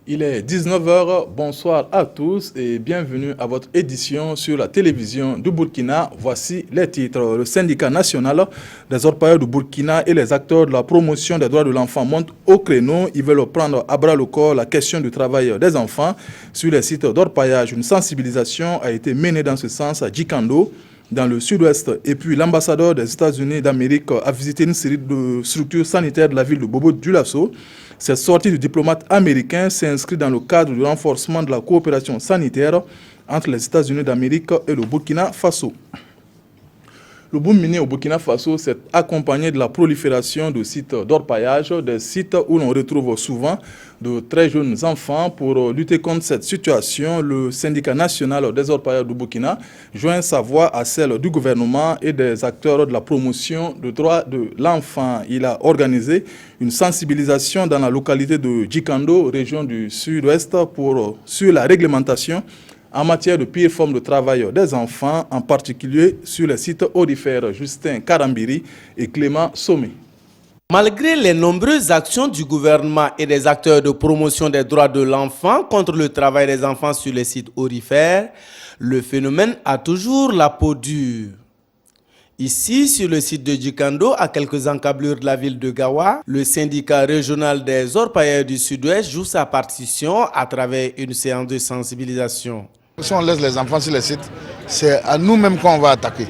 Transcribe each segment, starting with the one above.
Il est 19 h, bonsoir à tous et bienvenue à votre édition sur la télévision du Burkina. Voici les titres. Le syndicat national des orpailleurs du Burkina et les acteurs de la promotion des droits de l'enfant montent au créneau. Ils veulent prendre à bras le corps la question du travail des enfants sur les sites d'orpaillage. Une sensibilisation a été menée dans ce sens à Djikando, dans le sud-ouest. Et puis l'ambassadeur des États-Unis d'Amérique a visité une série de structures sanitaires de la ville de Bobo-Dioulasso. Cette sortie du diplomate américain s'inscrit dans le cadre du renforcement de la coopération sanitaire entre les États-Unis d'Amérique et le Burkina Faso. Le boom minier au Burkina Faso s'est accompagné de la prolifération de sites d'orpaillage, des sites où l'on retrouve souvent de très jeunes enfants. Pour lutter contre cette situation, le syndicat national des orpailleurs du Burkina joint sa voix à celle du gouvernement et des acteurs de la promotion des droits de l'enfant. Il a organisé une sensibilisation dans la localité de Djikando, région du sud-ouest, sur la réglementation en matière de pire forme de travail des enfants, en particulier sur les sites aurifères. Justin Karambiri et Clément Sommet. Malgré les nombreuses actions du gouvernement et des acteurs de promotion des droits de l'enfant contre le travail des enfants sur les sites aurifères, le phénomène a toujours la peau dure. Ici, sur le site de Djikando, à quelques encablures de la ville de Gawa, le syndicat régional des orpailleurs du Sud-Ouest joue sa partition à travers une séance de sensibilisation. Si on laisse les enfants sur les sites, c'est à nous-mêmes qu'on va attaquer.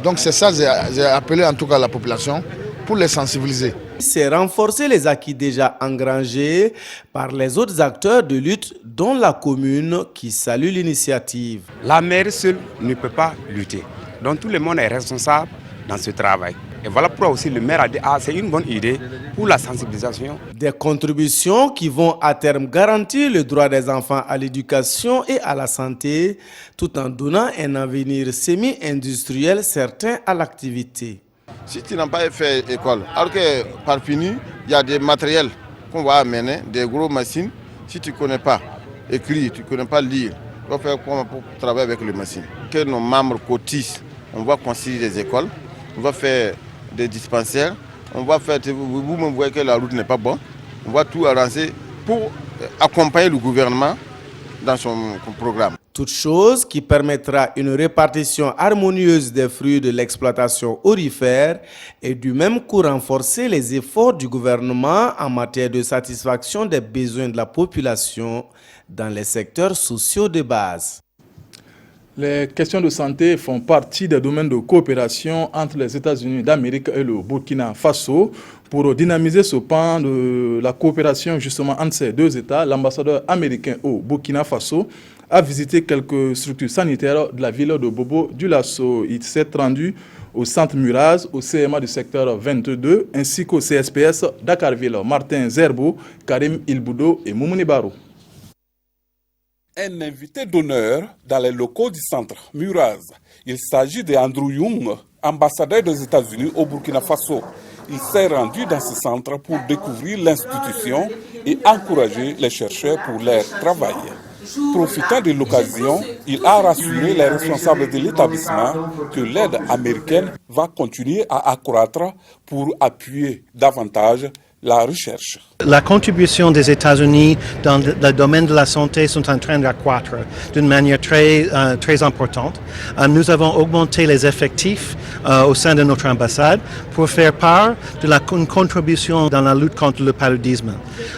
Donc c'est ça, j'ai appelé en tout cas la population pour les sensibiliser. C'est renforcer les acquis déjà engrangés par les autres acteurs de lutte, dont la commune qui salue l'initiative. La mairie seule ne peut pas lutter. Donc tout le monde est responsable dans ce travail. Et voilà pourquoi aussi le maire a dit c'est une bonne idée pour la sensibilisation. Des contributions qui vont à terme garantir le droit des enfants à l'éducation et à la santé, tout en donnant un avenir semi-industriel certain à l'activité. Si tu n'as pas fait école, alors que par fini, il y a des matériels qu'on va amener, des gros machines. Si tu ne connais pas écrire, tu ne connais pas lire, tu vas faire comment pour travailler avec les machines. Que nos membres cotisent, on va construire des écoles, on va faire des dispensaires, on va faire, vous-même voyez que la route n'est pas bonne, on va tout arranger pour accompagner le gouvernement dans son programme. Toute chose qui permettra une répartition harmonieuse des fruits de l'exploitation aurifère et du même coup renforcer les efforts du gouvernement en matière de satisfaction des besoins de la population dans les secteurs sociaux de base. Les questions de santé font partie des domaines de coopération entre les États-Unis d'Amérique et le Burkina Faso. Pour dynamiser ce pan de la coopération justement entre ces deux États, l'ambassadeur américain au Burkina Faso a visité quelques structures sanitaires de la ville de Bobo-Dioulasso. Il s'est rendu au centre Muraz, au CMA du secteur 22, ainsi qu'au CSPS Dakarville. Martin Zerbo, Karim Ilboudo et Moumouni Barou. Un invité d'honneur dans les locaux du centre Muraz. Il s'agit de Andrew Young, ambassadeur des États-Unis au Burkina Faso. Il s'est rendu dans ce centre pour découvrir l'institution et encourager les chercheurs pour leur travail. Profitant de l'occasion, il a rassuré les responsables de l'établissement que l'aide américaine va continuer à accroître pour appuyer davantage la recherche. La contribution des États-Unis dans le domaine de la santé sont en train d'accroître d'une manière très importante. Nous avons augmenté les effectifs au sein de notre ambassade pour faire part de une contribution dans la lutte contre le paludisme.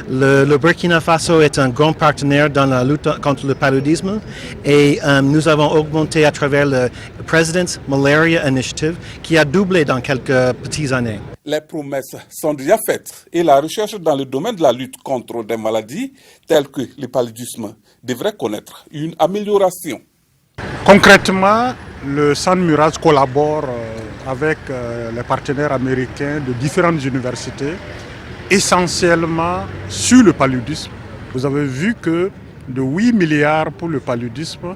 Le Burkina Faso est un grand partenaire dans la lutte contre le paludisme et nous avons augmenté à travers le President's Malaria Initiative qui a doublé dans quelques petites années. Les promesses sont déjà faites et la recherche dans le domaine de la lutte contre des maladies telles que le paludisme devrait connaître une amélioration. Concrètement, le Centre Muraz collabore avec les partenaires américains de différentes universités, essentiellement sur le paludisme. Vous avez vu que de 8 milliards pour le paludisme,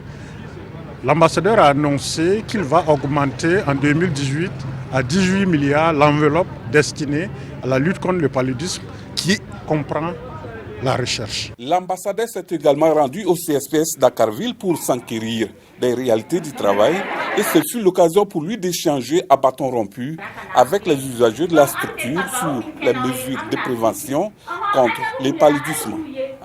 l'ambassadeur a annoncé qu'il va augmenter en 2018 à 18 milliards l'enveloppe destinée à la lutte contre le paludisme qui comprend la recherche. L'ambassadeur s'est également rendu au CSPS Dakarville pour s'enquérir des réalités du travail et ce fut l'occasion pour lui d'échanger à bâton rompu avec les usagers de la structure sur les mesures de prévention contre les paludismes.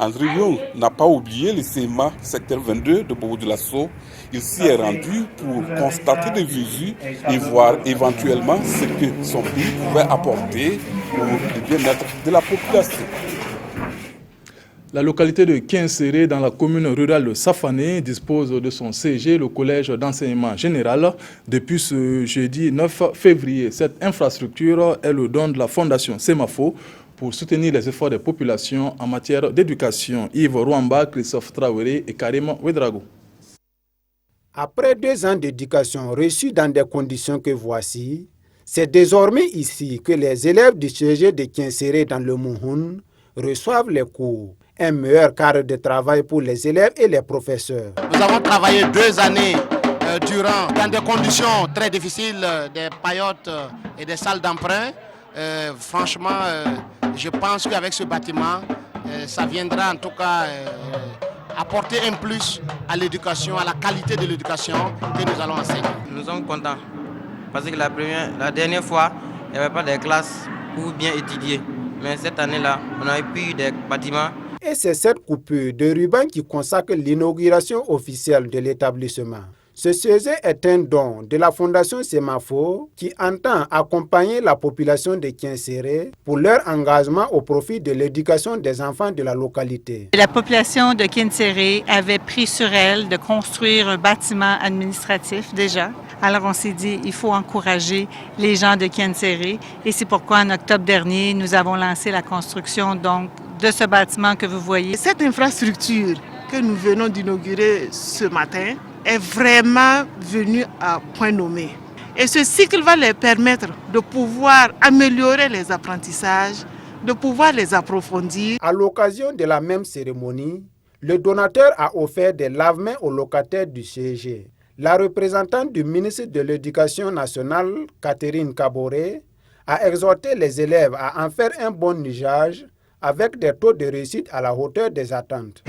André Young n'a pas oublié le CMA secteur 22 de Bobo de Lasso. Il s'y est rendu pour constater des visus et voir éventuellement ce que son pays pouvait apporter pour le bien-être de la population. La localité de Kinséré, dans la commune rurale de Safané, dispose de son CG, le collège d'enseignement général, depuis ce jeudi 9 février. Cette infrastructure est le don de la fondation Semafo pour soutenir les efforts des populations en matière d'éducation. Yves Rwamba, Christophe Traoré et Karim Ouedraogo. Après 2 ans d'éducation reçue dans des conditions que voici, c'est désormais ici que les élèves du CG de Kinséré dans le Mouhoun reçoivent les cours. Un meilleur cadre de travail pour les élèves et les professeurs. Nous avons travaillé 2 années durant dans des conditions très difficiles, des paillotes et des salles d'emprunt. Franchement, je pense qu'avec ce bâtiment, ça viendra en tout cas apporter un plus à l'éducation, à la qualité de l'éducation que nous allons enseigner. Nous sommes contents parce que la dernière fois, il n'y avait pas de classes pour bien étudier. Mais cette année-là, on a eu des bâtiments. Et c'est cette coupure de ruban qui consacre l'inauguration officielle de l'établissement. Ce CG est un don de la Fondation Semafo qui entend accompagner la population de Kinséré pour leur engagement au profit de l'éducation des enfants de la localité. La population de Kinséré avait pris sur elle de construire un bâtiment administratif déjà. Alors on s'est dit il faut encourager les gens de Kinséré et c'est pourquoi en octobre dernier nous avons lancé la construction donc de ce bâtiment que vous voyez. Cette infrastructure que nous venons d'inaugurer ce matin est vraiment venue à point nommé. Et ce cycle va leur permettre de pouvoir améliorer les apprentissages, de pouvoir les approfondir. À l'occasion de la même cérémonie, le donateur a offert des lave-mains aux locataires du CG. La représentante du ministre de l'Éducation nationale, Catherine Kaboré, a exhorté les élèves à en faire un bon usage avec des taux de réussite à la hauteur des attentes.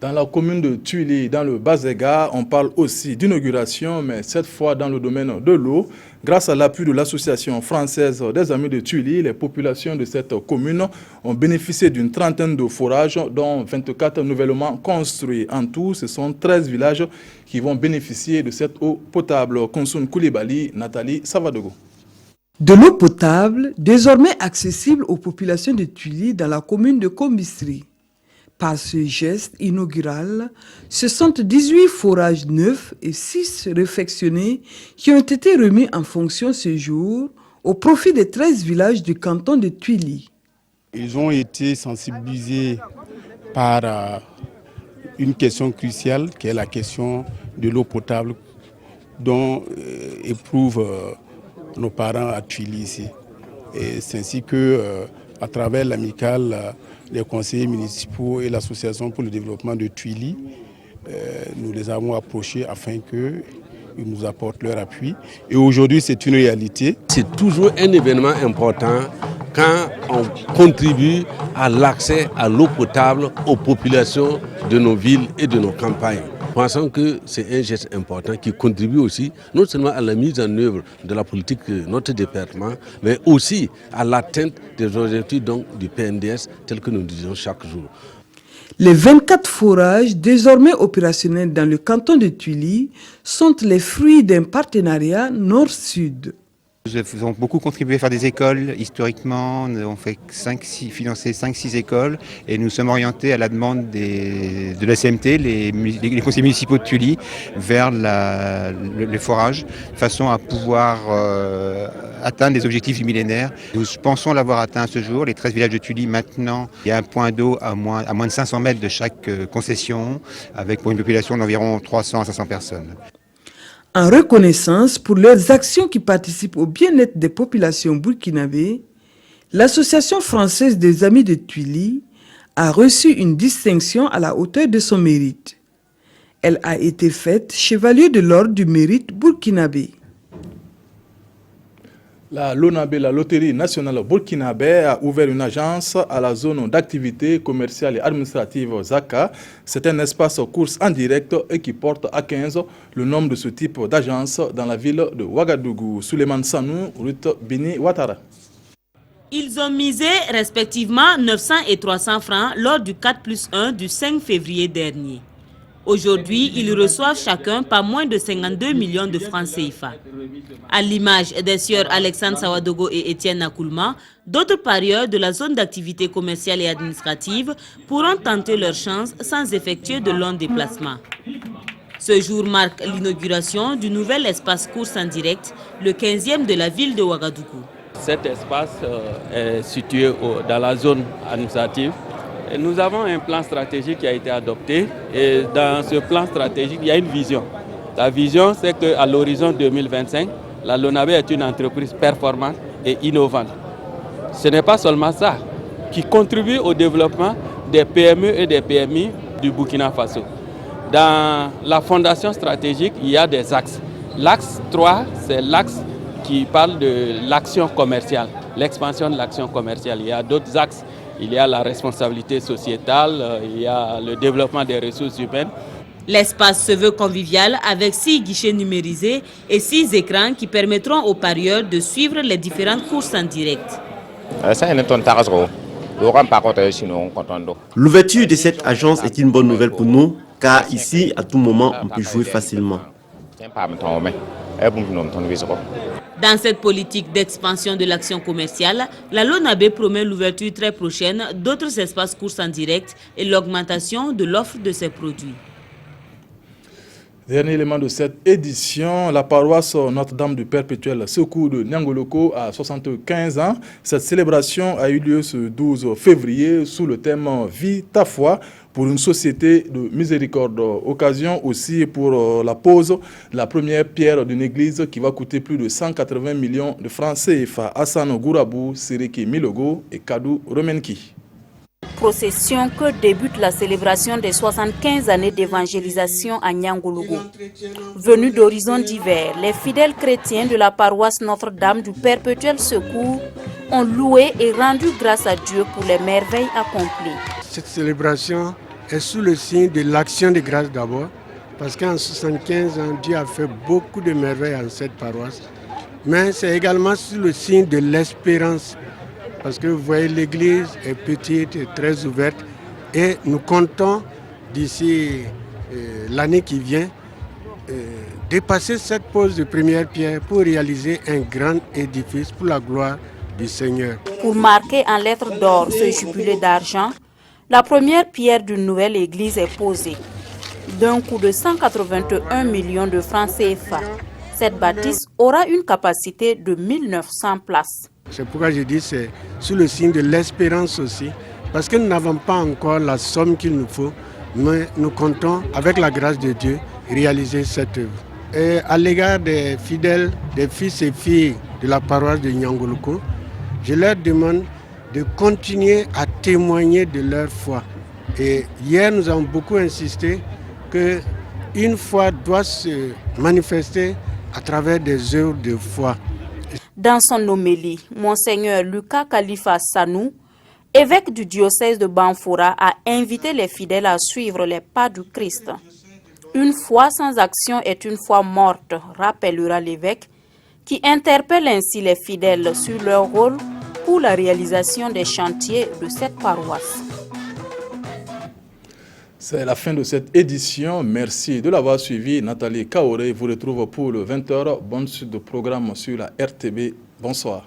Dans la commune de Tuili, dans le Bazéga, on parle aussi d'inauguration, mais cette fois dans le domaine de l'eau. Grâce à l'appui de l'association française des Amis de Tuili, les populations de cette commune ont bénéficié d'une trentaine de forages, dont 24 nouvellement construits. En tout, ce sont 13 villages qui vont bénéficier de cette eau potable. Konsoun Koulibaly, Nathalie Savadogo. De l'eau potable, désormais accessible aux populations de Tuili dans la commune de Kombistri. Par ce geste inaugural, ce sont 18 forages neufs et 6 réfectionnés qui ont été remis en fonction ce jour au profit des 13 villages du canton de Tuili. Ils ont été sensibilisés par une question cruciale qui est la question de l'eau potable dont éprouvent nos parents à Tuili ici. Et c'est ainsi que, à travers l'amicale, les conseillers municipaux et l'association pour le développement de Tuili, nous les avons approchés afin qu'ils nous apportent leur appui. Et aujourd'hui, c'est une réalité. C'est toujours un événement important quand on contribue à l'accès à l'eau potable aux populations de nos villes et de nos campagnes. Pensons que c'est un geste important qui contribue aussi non seulement à la mise en œuvre de la politique de notre département, mais aussi à l'atteinte des objectifs donc, du PNDS tel que nous disons chaque jour. Les 24 forages désormais opérationnels dans le canton de Tuili sont les fruits d'un partenariat nord-sud. Nous avons beaucoup contribué à faire des écoles historiquement, nous avons fait financé 5-6 écoles et nous sommes orientés à la demande de la CMT, les conseils municipaux de Tuili, vers les forages, de façon à pouvoir atteindre les objectifs du millénaire. Nous pensons l'avoir atteint à ce jour, les 13 villages de Tuili maintenant, il y a un point d'eau à moins de 500 mètres de chaque concession, avec pour une population d'environ 300 à 500 personnes. En reconnaissance pour leurs actions qui participent au bien-être des populations burkinabées, l'Association française des Amis de Tuili a reçu une distinction à la hauteur de son mérite. Elle a été faite chevalier de l'ordre du mérite burkinabé. La LONABE, la Loterie nationale burkinabé, a ouvert une agence à la zone d'activité commerciale et administrative Zaka. C'est un espace course en direct et qui porte à 15 le nombre de ce type d'agence dans la ville de Ouagadougou. Souleymane Sanou, Ruth Bini Ouattara. Ils ont misé respectivement 900 et 300 francs lors du 4+1 du 5 février dernier. Aujourd'hui, ils reçoivent chacun pas moins de 52 millions de francs CFA. À l'image des sieurs Alexandre Sawadogo et Étienne Nakoulma, d'autres parieurs de la zone d'activité commerciale et administrative pourront tenter leur chance sans effectuer de longs déplacements. Ce jour marque l'inauguration du nouvel espace course en direct, le 15e de la ville de Ouagadougou. Cet espace est situé dans la zone administrative. Et nous avons un plan stratégique qui a été adopté et dans ce plan stratégique, il y a une vision. La vision, c'est qu'à l'horizon 2025, la LONABE est une entreprise performante et innovante. Ce n'est pas seulement ça, qui contribue au développement des PME et des PMI du Burkina Faso. Dans la fondation stratégique, il y a des axes. L'axe 3, c'est l'axe qui parle de l'action commerciale, l'expansion de l'action commerciale. Il y a d'autres axes. Il y a la responsabilité sociétale, il y a le développement des ressources humaines. L'espace se veut convivial avec 6 guichets numérisés et 6 écrans qui permettront aux parieurs de suivre les différentes courses en direct. L'ouverture de cette agence est une bonne nouvelle pour nous, car ici, à tout moment, on peut jouer facilement. Dans cette politique d'expansion de l'action commerciale, la LONABE promet l'ouverture très prochaine d'autres espaces courses en direct et l'augmentation de l'offre de ses produits. Dernier élément de cette édition, la paroisse Notre-Dame du Perpétuel Secours de Nyangoloko a 75 ans. Cette célébration a eu lieu ce 12 février sous le thème « Vie ta foi » pour une société de miséricorde. Occasion aussi pour la pose de la première pierre d'une église qui va coûter plus de 180 millions de francs CFA. Hassan Gourabou, Siriki Milogo et Kadou Remenki. Procession que débute la célébration des 75 années d'évangélisation à Nyangologo. Venus d'horizons divers, les fidèles chrétiens de la paroisse Notre-Dame du Perpétuel Secours ont loué et rendu grâce à Dieu pour les merveilles accomplies. Cette célébration est sous le signe de l'action de grâce d'abord, parce qu'en 75 ans, Dieu a fait beaucoup de merveilles en cette paroisse, mais c'est également sous le signe de l'espérance. Parce que vous voyez, l'église est petite et très ouverte et nous comptons d'ici l'année qui vient dépasser cette pose de première pierre pour réaliser un grand édifice pour la gloire du Seigneur. Pour marquer en lettres d'or ce jubilé d'argent, la première pierre d'une nouvelle église est posée. D'un coût de 181 millions de francs CFA, cette bâtisse aura une capacité de 1900 places. C'est pourquoi je dis c'est sous le signe de l'espérance aussi, parce que nous n'avons pas encore la somme qu'il nous faut, mais nous comptons, avec la grâce de Dieu, réaliser cette œuvre. Et à l'égard des fidèles, des fils et filles de la paroisse de Nyangoloko, je leur demande de continuer à témoigner de leur foi. Et hier, nous avons beaucoup insisté qu'une foi doit se manifester à travers des œuvres de foi. Dans son homélie, Monseigneur Lucas Khalifa Sanou, évêque du diocèse de Banfora, a invité les fidèles à suivre les pas du Christ. Une foi sans action est une foi morte, rappellera l'évêque, qui interpelle ainsi les fidèles sur leur rôle pour la réalisation des chantiers de cette paroisse. C'est la fin de cette édition. Merci de l'avoir suivi. Nathalie Kaoré vous retrouve pour le 20h. Bonne suite de programme sur la RTB. Bonsoir.